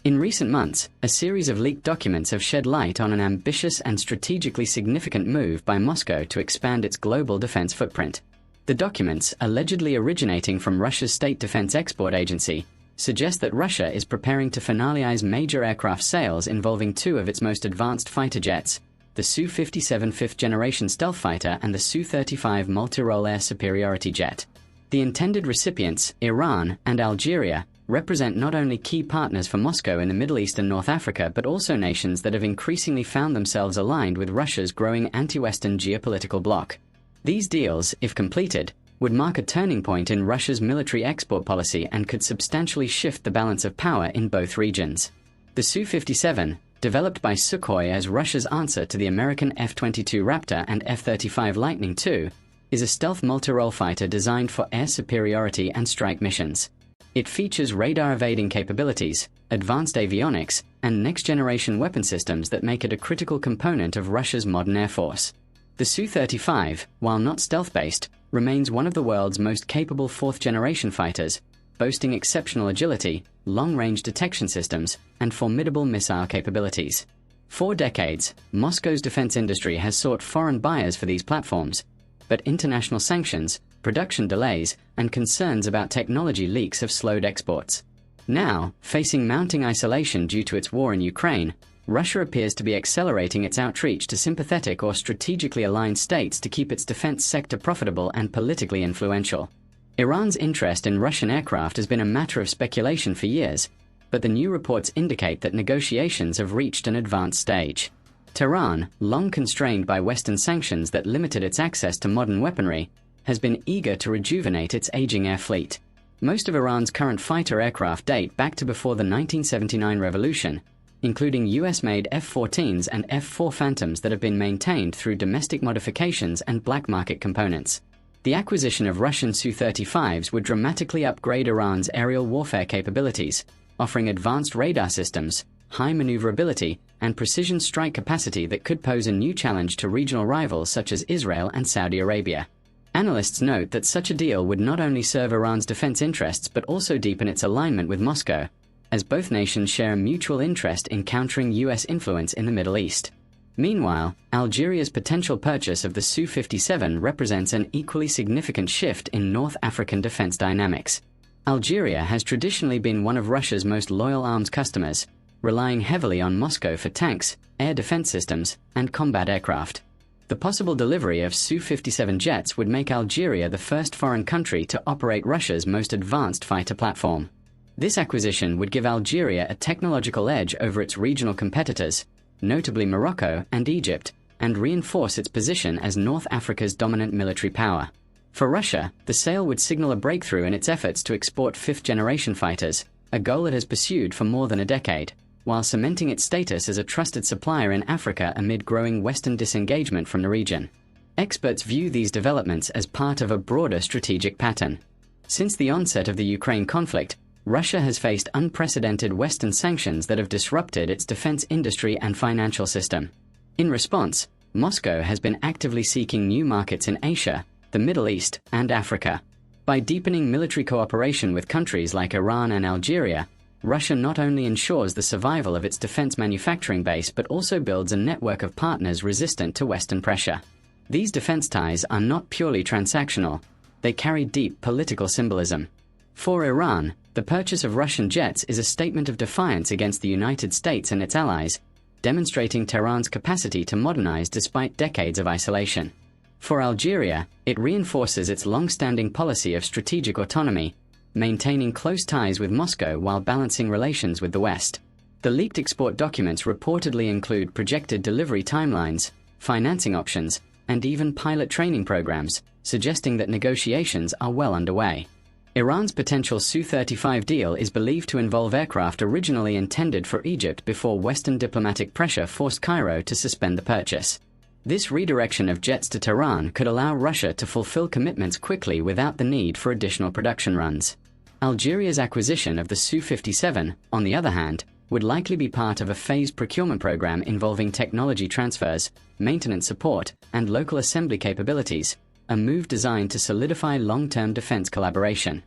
In recent months, a series of leaked documents have shed light on an ambitious and strategically significant move by Moscow to expand its global defense footprint. The documents, allegedly originating from Russia's State Defense Export Agency, suggest that Russia is preparing to finalize major aircraft sales involving two of its most advanced fighter jets, the Su-57 fifth-generation stealth fighter and the Su-35 multi-role air superiority jet. The intended recipients, Iran and Algeria, represent not only key partners for Moscow in the Middle East and North Africa but also nations that have increasingly found themselves aligned with Russia's growing anti-Western geopolitical bloc. These deals, if completed, would mark a turning point in Russia's military export policy and could substantially shift the balance of power in both regions. The Su-57, developed by Sukhoi as Russia's answer to the American F-22 Raptor and F-35 Lightning II, is a stealth multi-role fighter designed for air superiority and strike missions. It features radar-evading capabilities, advanced avionics, and next-generation weapon systems that make it a critical component of Russia's modern air force. The Su-35, while not stealth-based, remains one of the world's most capable fourth-generation fighters, boasting exceptional agility, long-range detection systems, and formidable missile capabilities. For decades, Moscow's defense industry has sought foreign buyers for these platforms, but international sanctions, production delays, and concerns about technology leaks have slowed exports. Now, facing mounting isolation due to its war in Ukraine, Russia appears to be accelerating its outreach to sympathetic or strategically aligned states to keep its defense sector profitable and politically influential. Iran's interest in Russian aircraft has been a matter of speculation for years, but the new reports indicate that negotiations have reached an advanced stage. Tehran, long constrained by Western sanctions that limited its access to modern weaponry, has been eager to rejuvenate its aging air fleet. Most of Iran's current fighter aircraft date back to before the 1979 revolution, including US-made F-14s and F-4 Phantoms that have been maintained through domestic modifications and black market components. The acquisition of Russian Su-35s would dramatically upgrade Iran's aerial warfare capabilities, offering advanced radar systems, high maneuverability, and precision strike capacity that could pose a new challenge to regional rivals such as Israel and Saudi Arabia. Analysts note that such a deal would not only serve Iran's defense interests but also deepen its alignment with Moscow, as both nations share a mutual interest in countering US influence in the Middle East. Meanwhile, Algeria's potential purchase of the Su-57 represents an equally significant shift in North African defense dynamics. Algeria has traditionally been one of Russia's most loyal arms customers, relying heavily on Moscow for tanks, air defense systems, and combat aircraft. The possible delivery of Su-57 jets would make Algeria the first foreign country to operate Russia's most advanced fighter platform. This acquisition would give Algeria a technological edge over its regional competitors, notably Morocco and Egypt, and reinforce its position as North Africa's dominant military power. For Russia, the sale would signal a breakthrough in its efforts to export fifth-generation fighters, a goal it has pursued for more than a decade, while cementing its status as a trusted supplier in Africa amid growing Western disengagement from the region. Experts view these developments as part of a broader strategic pattern. Since the onset of the Ukraine conflict, Russia has faced unprecedented Western sanctions that have disrupted its defense industry and financial system. In response, Moscow has been actively seeking new markets in Asia, the Middle East, and Africa. By deepening military cooperation with countries like Iran and Algeria, Russia not only ensures the survival of its defense manufacturing base but also builds a network of partners resistant to Western pressure. These defense ties are not purely transactional, they carry deep political symbolism. For Iran, the purchase of Russian jets is a statement of defiance against the United States and its allies, demonstrating Tehran's capacity to modernize despite decades of isolation. For Algeria, it reinforces its long-standing policy of strategic autonomy, maintaining close ties with Moscow while balancing relations with the West. The leaked export documents reportedly include projected delivery timelines, financing options, and even pilot training programs, suggesting that negotiations are well underway. Iran's potential Su-35 deal is believed to involve aircraft originally intended for Egypt before Western diplomatic pressure forced Cairo to suspend the purchase. This redirection of jets to Tehran could allow Russia to fulfill commitments quickly without the need for additional production runs. Algeria's acquisition of the Su-57, on the other hand, would likely be part of a phased procurement program involving technology transfers, maintenance support, and local assembly capabilities, a move designed to solidify long-term defense collaboration.